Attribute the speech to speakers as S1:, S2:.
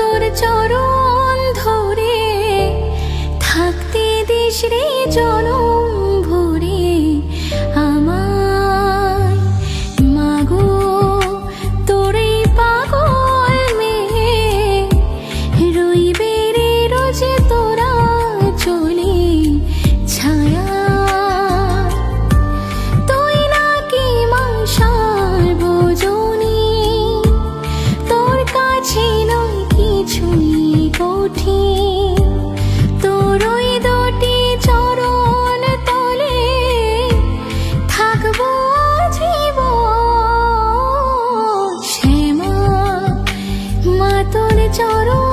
S1: তোর চরণ ধরে থাকতে দিস রে জনম ভরে আমায়। মাগো তোরে পাগল মেয়ে রইবে রে রোজ তোরা চলে ছায়া। তুই নাকি মাশাল ভোজনী, তোর কাছে নয় কিছুই কঠিন। তোর ওই দুটি চরণ তলে থাকবো জীবন। শ্যামা মা তোর চরণ